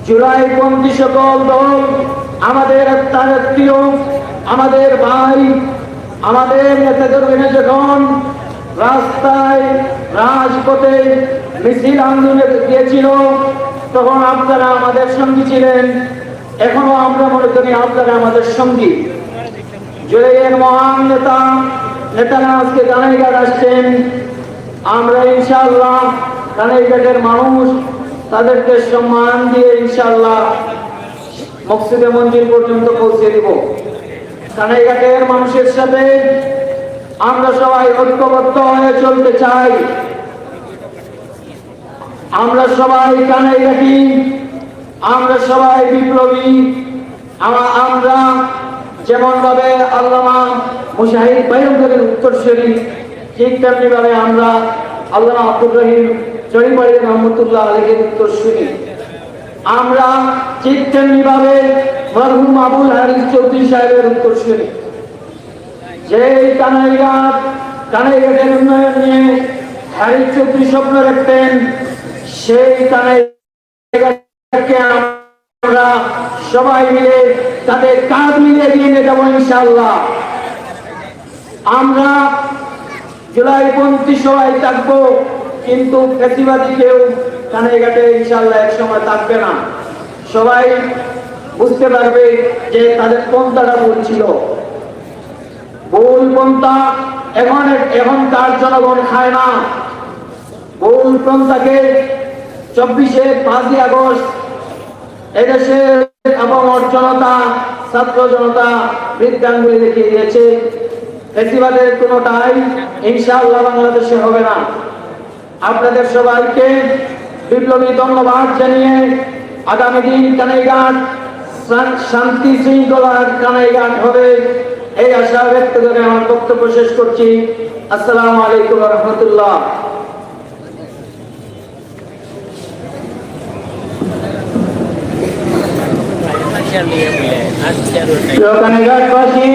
জুলাইপন্থী সকল দল, আমাদের আত্মীয়, আমাদের ভাই, আমাদের নেতাকর্মীরা যখন রাস্তায় রাজপথে মিছিল আন্দোলনে গিয়েছিল, তখন আপনারা আমাদের সঙ্গী ছিলেন। এখনো আমরা মনে করি আপনারা আমাদের সঙ্গী। জুলাইয়ের মহান নেতারা আজকে কানাইঘাট আসছেন। আমরা ইনশাআল্লাহ কানাইঘাটের মানুষ তাদেরকে সম্মান দিয়ে ইনশাআল্লাহ মসজিদে মঞ্জিল পর্যন্ত পৌঁছে দিব। কানাইঘাটের মানুষের সাথে আমরা সবাই ঐক্যবদ্ধ হয়ে চলতে চাই। আমরা সবাই কানাইঘাটি, আমরা সবাই বিপ্লবী। আমরা যেমন ভাবে আল্লামা মুজাহিদ বাইরুলের উত্তরসূরি, ঠিক তেমনি ভাবে আমরা আল্লামা আব্দুর রহিম চরিবাড়ি রহমতুল্লাহ আলাইহির উত্তরসূরি। আমরা ঠিক তেমনি ভাবে মরহুম আবুল হারিস চৌধুরী সাহেবের উত্তরসূরি। যে কানাইঘাটের উন্নয়ন নিয়ে হারিস চৌধুরী স্বপ্ন রাখতেন, সেই কানাইঘাটকে আমরা সবাই মিলে তাদের কাঁধ মিলিয়ে দিয়ে নিয়ে যাবো ইনশাআল্লাহ। আমরা জুলাইপন্থী সবাই থাকবো, কিন্তু ফ্যাসিবাদী কেউ কানাইঘাটে ইনশাআল্লাহ এক সময় থাকবে না। সবাই বুঝতে পারবে যে তাদের পন্থাটা ভুল ছিল। ভুল পন্থা এখনকার জনগণ খায় না। ভুল পন্থাকে 5ই আগস্ট এদেশে এবং জনতা, ছাত্র জনতা বৃদ্ধাঙ্গুলি দেখিয়ে দিয়েছে। ফ্যাসিবাদের কোনোটাই ইনশাআল্লাহ বাংলাদেশে হবে না। আপনাদের সবাইকে বিপ্লবী ধন্যবাদ জানিয়ে আগামী দিন কানাইঘাট শান্তি শৃঙ্খলার কানাইঘাট হবে, এই আশা ব্যক্ত করে আমার বক্তব্য শেষ করছি। আসসালামু আলাইকুম ওয়া রাহমাতুল্লাহ। কানাইঘাটবাসী